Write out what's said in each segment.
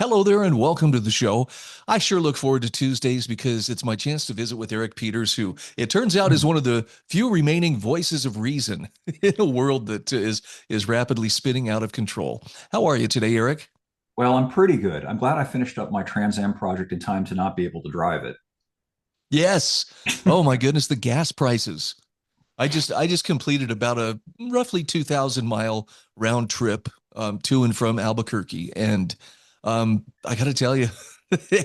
Hello there and welcome to the show. I sure look forward to Tuesdays because it's my chance to visit with Eric Peters, who it turns out is one of the few remaining voices of reason in a world that is rapidly spinning out of control. How are you today, Eric? Well, I'm pretty good. I'm glad I finished up my Trans Am project in time to not be able to drive it. Yes. Oh my goodness, the gas prices. I just completed about a roughly 2,000 mile round trip to and from Albuquerque, and I got to tell you,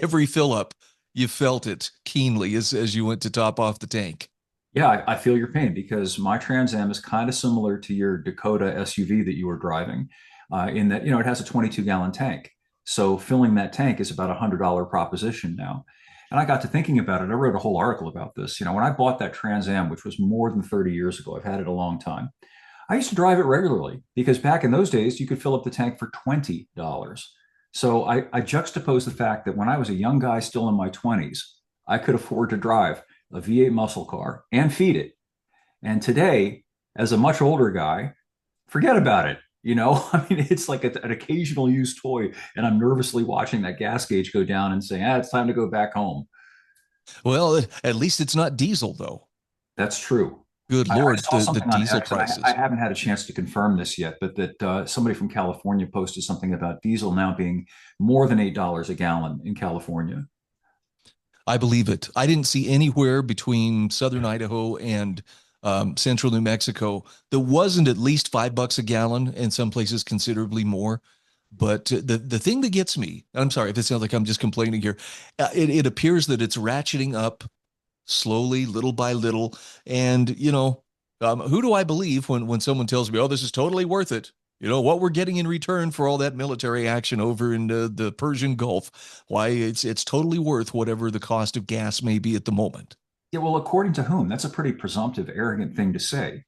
every fill up, you felt it keenly as you went to top off the tank. Yeah, I feel your pain because my Trans Am is kind of similar to your Dakota SUV that you were driving, in that, it has a 22-gallon tank. So filling that tank is about $100 proposition now. And I got to thinking about it. I wrote a whole article about this. When I bought that Trans Am, which was more than 30 years ago, I've had it a long time. I used to drive it regularly because back in those days, you could fill up the tank for $20. So I juxtapose the fact that when I was a young guy still in my 20s, I could afford to drive a V8 muscle car and feed it. And today, as a much older guy, forget about it. I mean, it's like an occasional used toy, and I'm nervously watching that gas gauge go down and saying, it's time to go back home. Well, at least it's not diesel, though. That's true. Good I Lord, saw the something on diesel X, and I prices. haven't had a chance to confirm this yet, but that somebody from California posted something about diesel now being more than $8 a gallon in California. I believe it. I didn't see anywhere between southern Idaho and central New Mexico that wasn't at least $5 a gallon, and some places considerably more. But the thing that gets me, I'm sorry if it sounds like I'm just complaining here, it appears that it's ratcheting up slowly, little by little. And, who do I believe when someone tells me, oh, this is totally worth it? What we're getting in return for all that military action over in the Persian Gulf. Why, it's totally worth whatever the cost of gas may be at the moment. Yeah, well, according to whom? That's a pretty presumptive, arrogant thing to say.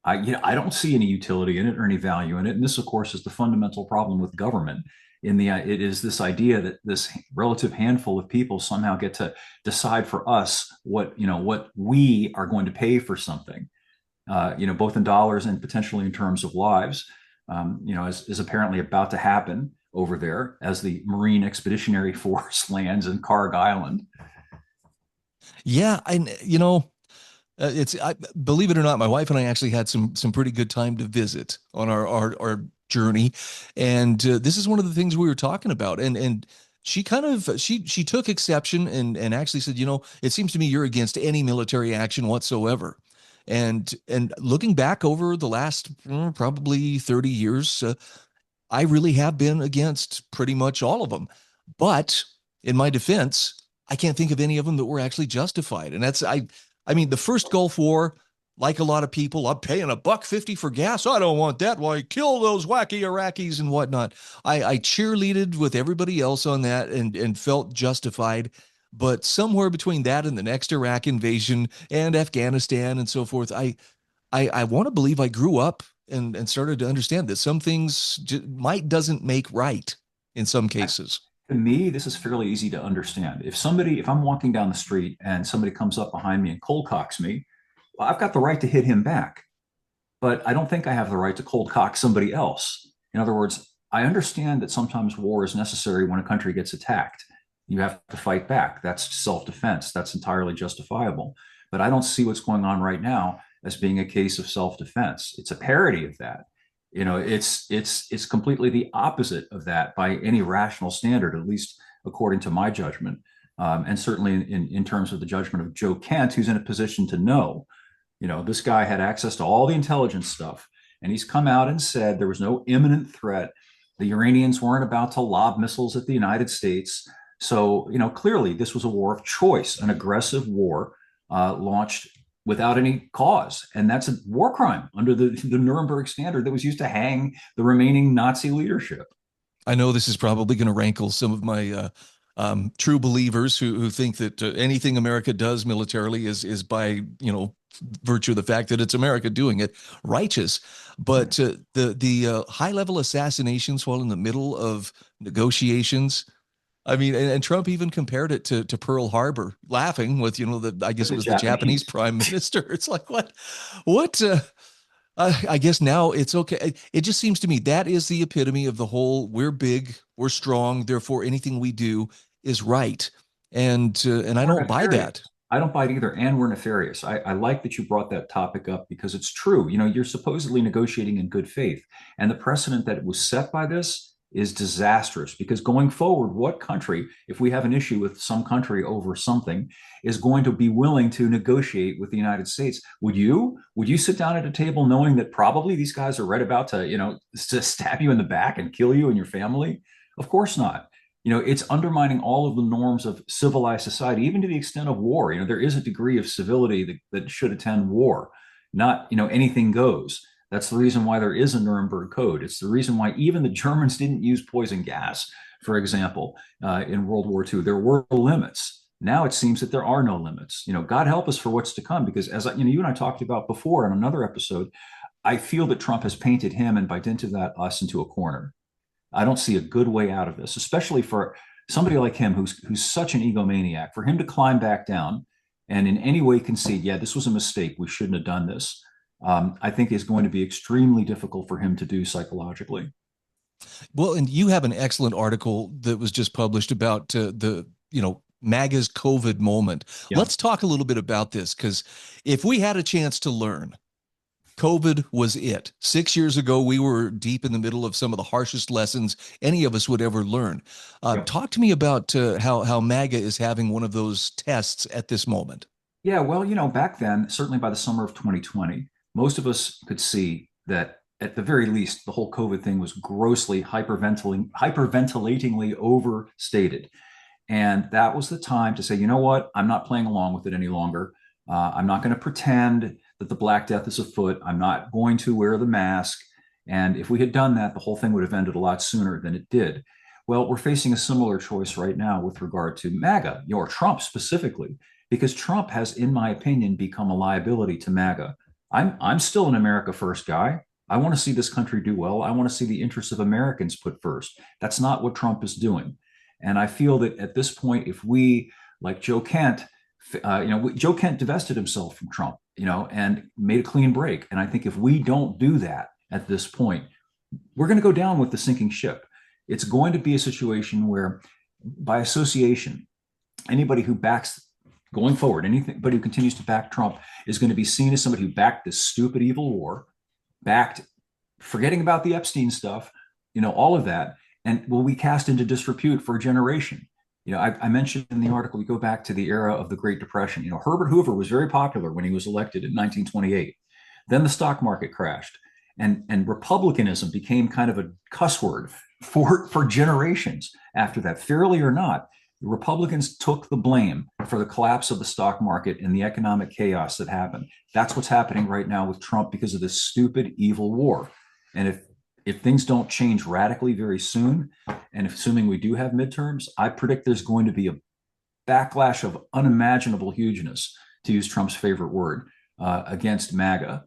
I don't see any utility in it or any value in it. And this, of course, is the fundamental problem with government. It is this idea that this relative handful of people somehow get to decide for us what we are going to pay for something, both in dollars and potentially in terms of lives, is apparently about to happen over there as the Marine Expeditionary Force lands in Karg Island. Yeah, it's I believe it or not, my wife and I actually had some pretty good time to visit on our journey, and this is one of the things we were talking about, and she kind of she took exception and actually said, it seems to me you're against any military action whatsoever. And looking back over the last probably 30 years, I really have been against pretty much all of them. But in my defense, I can't think of any of them that were actually justified. And I mean, the first Gulf War, like a lot of people, I'm paying $1.50 for gas. I don't want that. Why kill those wacky Iraqis and whatnot? I cheerleaded with everybody else on that and felt justified. But somewhere between that and the next Iraq invasion and Afghanistan and so forth, I want to believe I grew up and started to understand that some things might doesn't make right in some cases. To me, this is fairly easy to understand. If I'm walking down the street and somebody comes up behind me and cold cocks me, well, I've got the right to hit him back, but I don't think I have the right to cold cock somebody else. In other words, I understand that sometimes war is necessary when a country gets attacked. You have to fight back. That's self-defense. That's entirely justifiable. But I don't see what's going on right now as being a case of self-defense. It's a parody of that. It's completely the opposite of that by any rational standard, at least according to my judgment, and certainly in terms of the judgment of Joe Kent, who's in a position to know. This guy had access to all the intelligence stuff, and he's come out and said there was no imminent threat. The Iranians weren't about to lob missiles at the United States. So, clearly this was a war of choice, an aggressive war launched without any cause. And that's a war crime under the Nuremberg standard that was used to hang the remaining Nazi leadership. I know this is probably going to rankle some of my true believers who think that anything America does militarily is by virtue of the fact that it's America doing it righteous. But the high level assassinations while in the middle of negotiations. I mean, and Trump even compared it to Pearl Harbor, laughing with, I guess it The was the Japanese Japanese. prime minister. It's like, what, I guess now it's okay. It just seems to me that is the epitome of the whole we're big, we're strong, therefore anything we do is right. And I We're don't buy that. nefarious. I don't buy it either, and we're nefarious. I like that you brought that topic up because it's true. You know, you're supposedly negotiating in good faith, and the precedent that was set by this is disastrous. Because going forward, what country, if we have an issue with some country over something, is going to be willing to negotiate with the United States? Would you? Would you sit down at a table knowing that probably these guys are right about to, to stab you in the back and kill you and your family? Of course not. It's undermining all of the norms of civilized society, even to the extent of war. There is a degree of civility that should attend war, not, anything goes. That's the reason why there is a Nuremberg Code. It's the reason why even the Germans didn't use poison gas, for example, in World War II. There were limits. Now it seems that there are no limits. God help us for what's to come, because as you and I talked about before on another episode, I feel that Trump has painted him and by dint of that us into a corner. I don't see a good way out of this, especially for somebody like him who's such an egomaniac. For him to climb back down and in any way concede, yeah, this was a mistake, we shouldn't have done this, I think is going to be extremely difficult for him to do psychologically. Well, and you have an excellent article that was just published about MAGA's COVID moment. Yeah. Let's talk a little bit about this because if we had a chance to learn, COVID was it. 6 years ago, we were deep in the middle of some of the harshest lessons any of us would ever learn. Yep. Talk to me about how MAGA is having one of those tests at this moment. Yeah. Well, back then, certainly by the summer of 2020, most of us could see that at the very least, the whole COVID thing was grossly hyperventilatingly overstated. And that was the time to say, you know what? I'm not playing along with it any longer. I'm not going to pretend that the Black Death is afoot. I'm not going to wear the mask. And if we had done that, the whole thing would have ended a lot sooner than it did. Well, we're facing a similar choice right now with regard to MAGA, or Trump specifically, because Trump has, in my opinion, become a liability to MAGA. I'm still an America First guy. I want to see this country do well. I want to see the interests of Americans put first. That's not what Trump is doing. And I feel that at this point, if we, like Joe Kent, Joe Kent divested himself from Trump, and made a clean break. And I think if we don't do that at this point, we're going to go down with the sinking ship. It's going to be a situation where, by association, anybody who backs going forward, anybody who continues to back Trump is going to be seen as somebody who backed this stupid, evil war, backed, forgetting about the Epstein stuff, all of that, and will be cast into disrepute for a generation. I mentioned in the article, we go back to the era of the Great Depression. Herbert Hoover was very popular when he was elected in 1928. Then the stock market crashed, and republicanism became kind of a cuss word for generations after that. Fairly or not, the Republicans took the blame for the collapse of the stock market and the economic chaos that happened. That's what's happening right now with Trump because of this stupid, evil war. And if things don't change radically very soon, and assuming we do have midterms, I predict there's going to be a backlash of unimaginable hugeness, to use Trump's favorite word, against MAGA,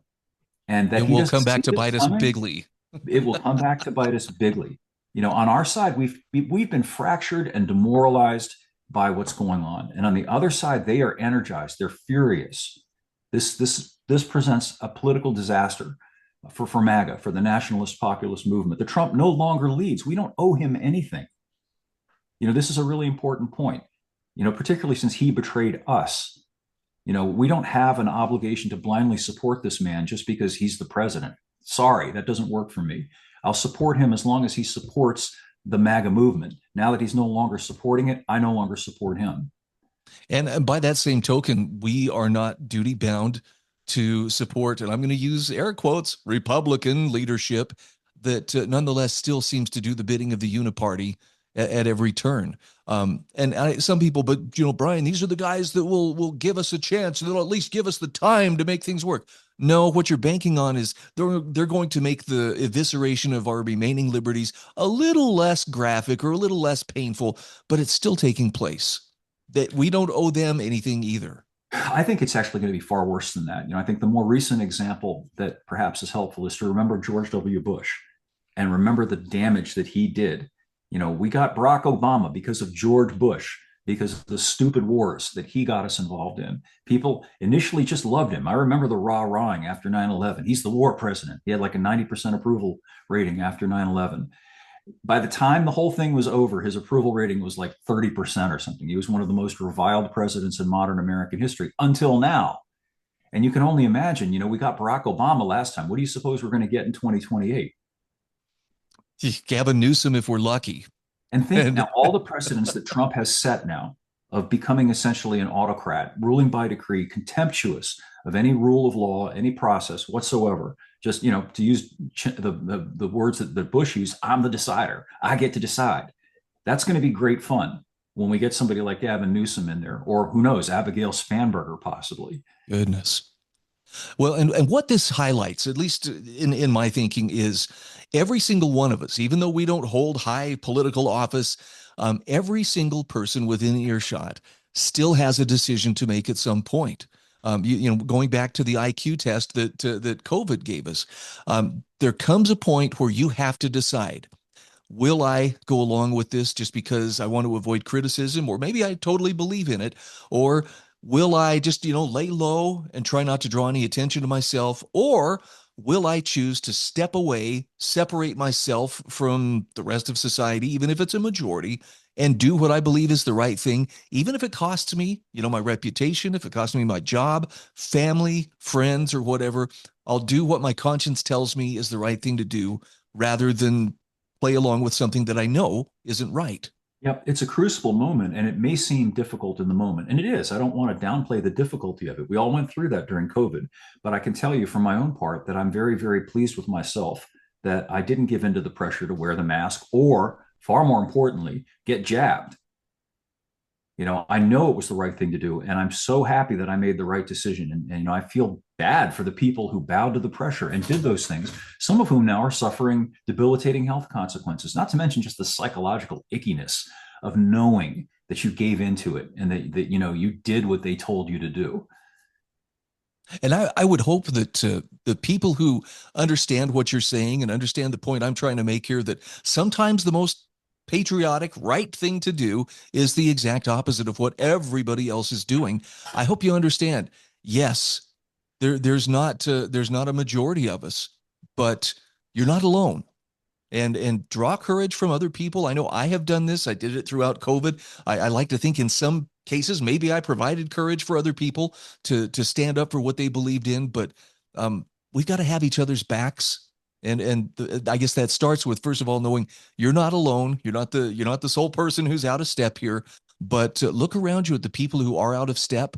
and that And he we'll doesn't come see back to this bite us coming. bigly. It will come back to bite us bigly. On our side, we've been fractured and demoralized by what's going on, and on the other side, they are energized. They're furious. This presents a political disaster for MAGA, for the nationalist populist movement. The Trump no longer leads. We don't owe him anything. This is a really important point, particularly since he betrayed us. We don't have an obligation to blindly support this man just because he's the president. Sorry, that doesn't work for me. I'll support him as long as he supports the MAGA movement. Now that he's no longer supporting it, I no longer support him. And by that same token, we are not duty bound to support, and I'm going to use air quotes, Republican leadership that nonetheless still seems to do the bidding of the uniparty at every turn. Some people, but Bryan, these are the guys that will give us a chance. They'll at least give us the time to make things work. No, what you're banking on is they're going to make the evisceration of our remaining liberties a little less graphic or a little less painful, but it's still taking place. That we don't owe them anything either. I think it's actually going to be far worse than that. I think the more recent example that perhaps is helpful is to remember George W. Bush and remember the damage that he did. We got Barack Obama because of George Bush. because of the stupid wars that he got us involved in. People initially just loved him. I remember the rah-rahing after 9/11. He's the war president. He had like a 90% approval rating after 9/11. By the time the whole thing was over, his approval rating was like 30% or something. He was one of the most reviled presidents in modern American history until now. And you can only imagine, we got Barack Obama last time. What do you suppose we're going to get in 2028? Gavin Newsom, if we're lucky. And think And now, all the precedents that Trump has set now of becoming essentially an autocrat, ruling by decree, contemptuous of any rule of law, any process whatsoever. Just, to use the words that Bush used, I'm the decider. I get to decide. That's going to be great fun when we get somebody like Gavin Newsom in there, or who knows, Abigail Spanberger possibly. goodness. Well, and what this highlights, at least in my thinking, is every single one of us, even though we don't hold high political office, every single person within earshot still has a decision to make at some point. Going back to the IQ test that COVID gave us, there comes a point where you have to decide, will I go along with this just because I want to avoid criticism, or maybe I totally believe in it, or will I just, lay low and try not to draw any attention to myself, or will I choose to step away, separate myself from the rest of society, even if it's a majority, and do what I believe is the right thing, even if it costs me, my reputation, if it costs me my job, family, friends, or whatever. I'll do what my conscience tells me is the right thing to do rather than play along with something that I know isn't right. Yep, it's a crucible moment, and it may seem difficult in the moment, and it is. I don't want to downplay the difficulty of it. We all went through that during COVID, but I can tell you from my own part that I'm very, very pleased with myself that I didn't give in to the pressure to wear the mask, or far more importantly, get jabbed. I know it was the right thing to do, and I'm so happy that I made the right decision. And I feel bad for the people who bowed to the pressure and did those things, some of whom now are suffering debilitating health consequences, not to mention just the psychological ickiness of knowing that you gave into it and that you did what they told you to do. And I would hope that the people who understand what you're saying and understand the point I'm trying to make here, that sometimes the most patriotic, right thing to do is the exact opposite of what everybody else is doing. I hope you understand. Yes, there's not a majority of us, but you're not alone. And draw courage from other people. I know I have done this. I did it throughout COVID. I like to think in some cases maybe I provided courage for other people to stand up for what they believed in. But we've got to have each other's backs. And I guess that starts with, first of all, knowing you're not alone. You're not the sole person who's out of step here. But look around you at the people who are out of step.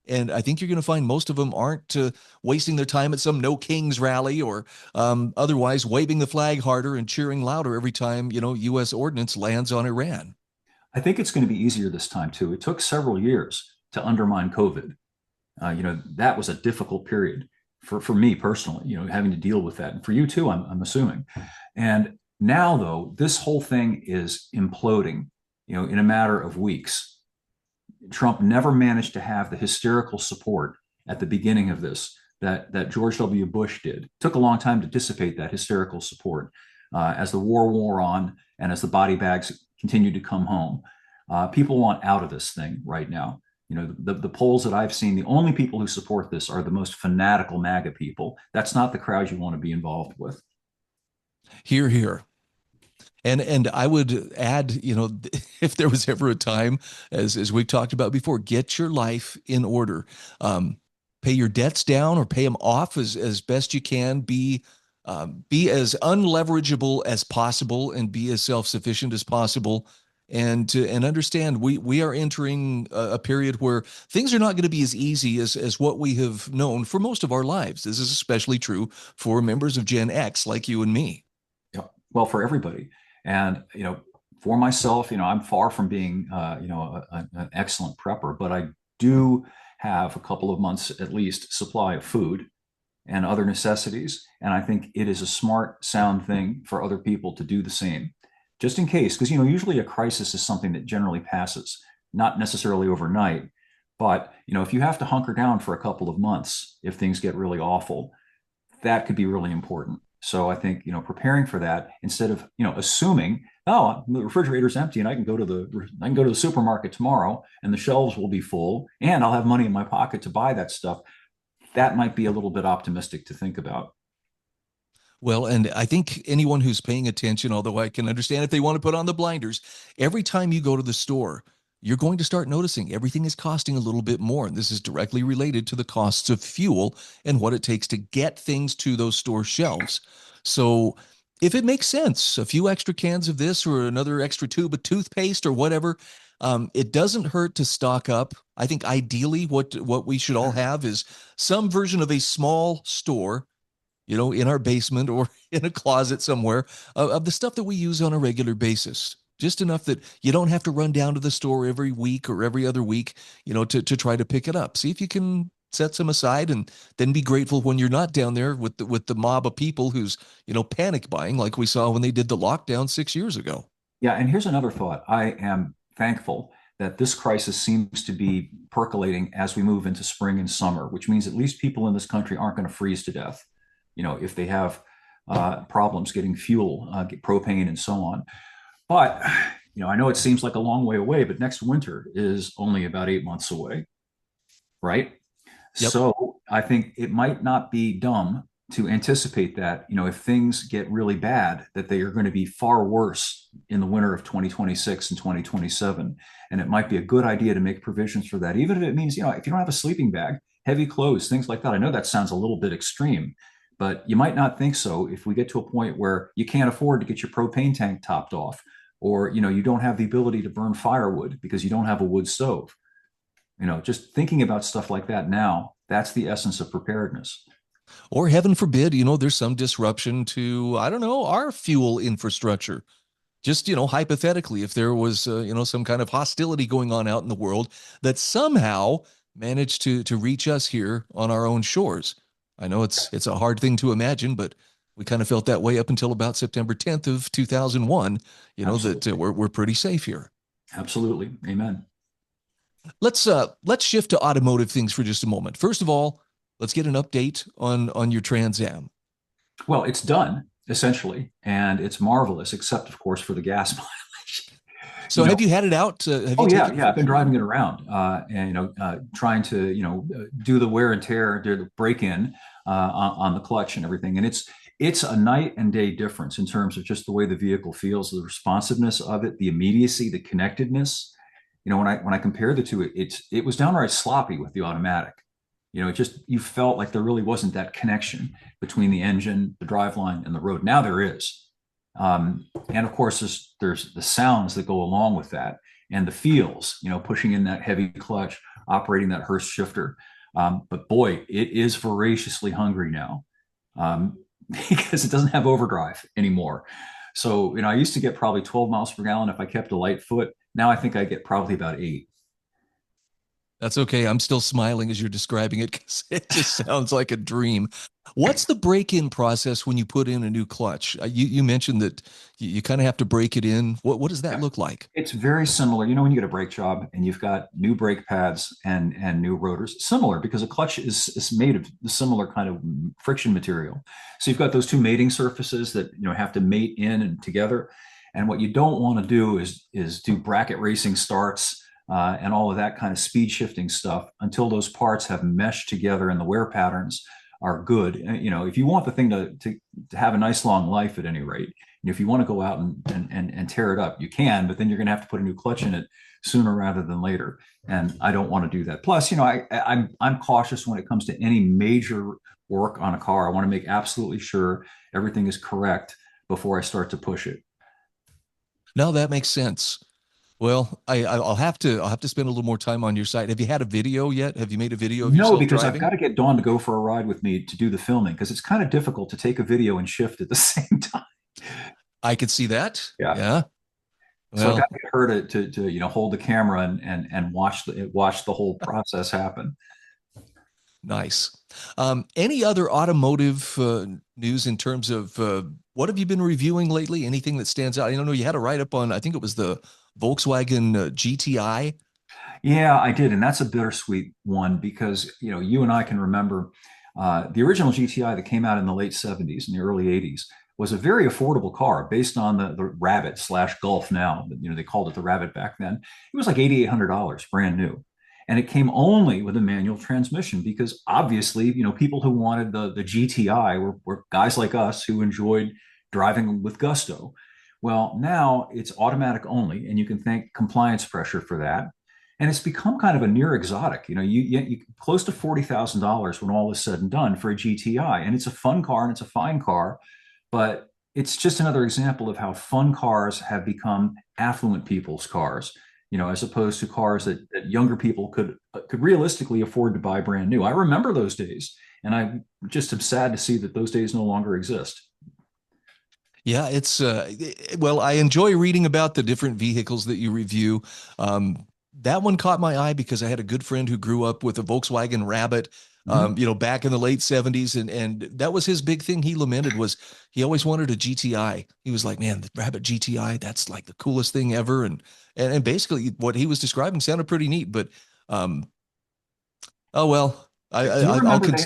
And I think you're going to find most of them aren't wasting their time at some No Kings rally, or otherwise waving the flag harder and cheering louder every time, U.S. ordnance lands on Iran. I think it's going to be easier this time too. It took several years to undermine COVID. That was a difficult period for me personally, having to deal with that. And for you too, I'm assuming. And now, though, this whole thing is imploding, in a matter of weeks. Trump never managed to have the hysterical support at the beginning of this that George W. Bush did. It took a long time to dissipate that hysterical support as the war wore on and as the body bags continued to come home. People want out of this thing right now. The polls that I've seen, the only people who support this are the most fanatical MAGA people. That's not the crowd you want to be involved with. Here, here. And I would add, if there was ever a time, as we've talked about before, get your life in order. Pay your debts down or pay them off as best you can. Be as unleverageable as possible and be as self-sufficient as possible. And understand we are entering a period where things are not going to be as easy as what we have known for most of our lives. This is especially true for members of Gen X like you and me. Yeah. Well, for everybody. And, for myself, I'm far from being, an excellent prepper, but I do have a couple of months at least supply of food and other necessities. And I think it is a smart, sound thing for other people to do the same, just in case, because, usually a crisis is something that generally passes, not necessarily overnight. But, if you have to hunker down for a couple of months, if things get really awful, that could be really important. So I think, preparing for that instead of, assuming, oh, the refrigerator's empty and I can go to the supermarket tomorrow and the shelves will be full and I'll have money in my pocket to buy that stuff. That might be a little bit optimistic to think about. Well, and I think anyone who's paying attention, although I can understand if they want to put on the blinders, every time you go to the store, you're going to start noticing everything is costing a little bit more. And this is directly related to the costs of fuel and what it takes to get things to those store shelves. So if it makes sense, a few extra cans of this or another extra tube of toothpaste or whatever, it doesn't hurt to stock up. I think ideally what we should all have is some version of a small store, in our basement or in a closet somewhere, of the stuff that we use on a regular basis. Just enough that you don't have to run down to the store every week or every other week, to try to pick it up. See if you can set some aside and then be grateful when you're not down there with the mob of people who's, panic buying like we saw when they did the lockdown 6 years ago. Yeah, and here's another thought. I am thankful that this crisis seems to be percolating as we move into spring and summer, which means at least people in this country aren't going to freeze to death, if they have problems getting fuel, get propane, and so on. But, I know it seems like a long way away, but next winter is only about 8 months away, right? Yep. So I think it might not be dumb to anticipate that, if things get really bad, that they are going to be far worse in the winter of 2026 and 2027. And it might be a good idea to make provisions for that, even if it means, if you don't have a sleeping bag, heavy clothes, things like that. I know that sounds a little bit extreme, but you might not think so if we get to a point where you can't afford to get your propane tank topped off, or, you don't have the ability to burn firewood because you don't have a wood stove. Just thinking about stuff like that now, that's the essence of preparedness. Or heaven forbid, there's some disruption to, I don't know, our fuel infrastructure. Just, hypothetically, if there was, some kind of hostility going on out in the world that somehow managed to reach us here on our own shores. I know it's a hard thing to imagine, but we kind of felt that way up until about September 10th of 2001, that Absolutely. we're pretty safe here. Absolutely. Amen. Let's shift to automotive things for just a moment. First of all, let's get an update on your Trans Am. Well, it's done essentially, and it's marvelous, except of course for the gas mileage. So you know, have you had it out? Have you oh yeah, taken it yeah. for I've been a run? driving it around, and trying to do the wear and tear, do the break in on the clutch and everything, and it's a night and day difference in terms of just the way the vehicle feels, the responsiveness of it, the immediacy, the connectedness. When I compare the two, it was downright sloppy with the automatic. It just, you felt like there really wasn't that connection between the engine, the driveline, and the road. Now there is. And of course, there's the sounds that go along with that and the feels, pushing in that heavy clutch, operating that Hurst shifter. But boy, it is voraciously hungry now, because it doesn't have overdrive anymore. So, I used to get probably 12 miles per gallon if I kept a light foot. Now I think I get probably about 8. That's okay. I'm still smiling as you're describing it because it just sounds like a dream. What's the break-in process when you put in a new clutch? You mentioned that you kind of have to break it in. What does that Yeah. look like? It's very similar. When you get a brake job and you've got new brake pads and new rotors, similar because a clutch is made of the similar kind of friction material. So you've got those two mating surfaces that have to mate in and together. And what you don't want to do is do bracket racing starts, and all of that kind of speed shifting stuff until those parts have meshed together and the wear patterns are good. If you want the thing to have a nice long life at any rate, if you want to go out and tear it up, you can, but then you're going to have to put a new clutch in it sooner rather than later. And I don't want to do that. Plus, I'm cautious when it comes to any major work on a car. I want to make absolutely sure everything is correct before I start to push it. No, that makes sense. Well, I'll have to spend a little more time on your site. Have you had a video yet? Have you made a video of No, yourself because I've got driving? to get Dawn to go for a ride with me to do the filming because it's kind of difficult to take a video and shift at the same time. I could see that. Yeah. Yeah. So I've got Well, to get her to hold the camera and watch the whole process happen. nice. Any other automotive news in terms of what have you been reviewing lately? Anything that stands out? I don't know. You had a write up on, I think it was the Volkswagen GTI. Yeah, I did, and that's a bittersweet one because you and I can remember. The original GTI that came out in the late 70s and the early 80s was a very affordable car based on the Rabbit slash Golf now. You know, they called it the Rabbit back then. It was like $8,800 brand new. And it came only with a manual transmission because obviously, you know, people who wanted the GTI were guys like us who enjoyed driving with gusto. Well, now it's automatic only, and you can thank compliance pressure for that. And it's become kind of a near exotic. You know, you close to $40,000 when all is said and done for a GTI, and it's a fun car and it's a fine car, but it's just another example of how fun cars have become affluent people's cars. You know, as opposed to cars that younger people could realistically afford to buy brand new. I remember those days, and I just am sad to see that those days no longer exist. Yeah, it's well, I enjoy reading about the different vehicles that you review. That one caught my eye because I had a good friend who grew up with a Volkswagen Rabbit, Mhm. back in the late 70s, and that was his big thing. He lamented was he always wanted a GTI. He was like, man, the Rabbit GTI, that's like the coolest thing ever. And basically what he was describing sounded pretty neat, but um, oh well, Do you I'll remember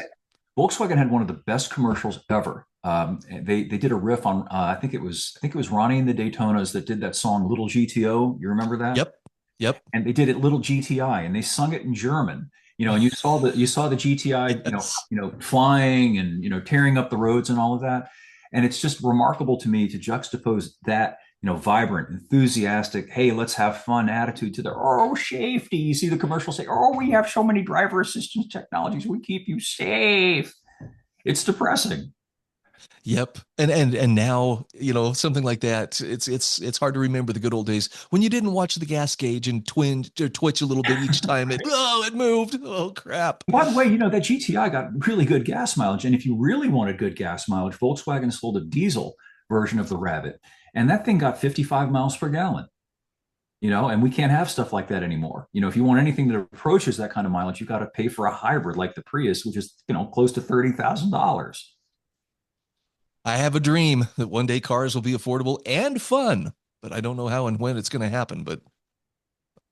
Volkswagen had one of the best commercials ever? They did a riff on I think it was Ronnie and the Daytonas that did that song "Little GTO." You remember that? yep, yep, And they did it "Little GTI" and they sung it in German. You know, and you saw the GTI, yes. flying and tearing up the roads and all of that. And it's just remarkable to me to juxtapose that vibrant, enthusiastic, hey, let's have fun attitude to the safety. You see the commercial say, oh, we have so many driver assistance technologies, we keep you safe. It's depressing. Yep. And now, something like that, it's hard to remember the good old days when you didn't watch the gas gauge and twinge or twitch a little bit each time it moved. Oh crap. By the way, that GTI got really good gas mileage. And if you really wanted good gas mileage, Volkswagen sold a diesel version of the Rabbit, and that thing got 55 miles per gallon. And we can't have stuff like that anymore. If you want anything that approaches that kind of mileage, you got to pay for a hybrid like the Prius, which is, close to $30,000. I have a dream that one day cars will be affordable and fun, but I don't know how and when it's going to happen, but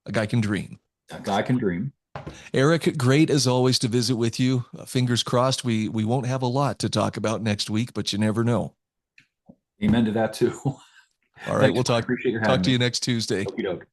a guy can dream. A guy can dream. Eric, great as always to visit with you. Fingers crossed we won't have a lot to talk about next week, but you never know. Amen to that too. All right, Thanks, we'll Brian. talk Appreciate your talk having to me. you next Tuesday. Okie doke.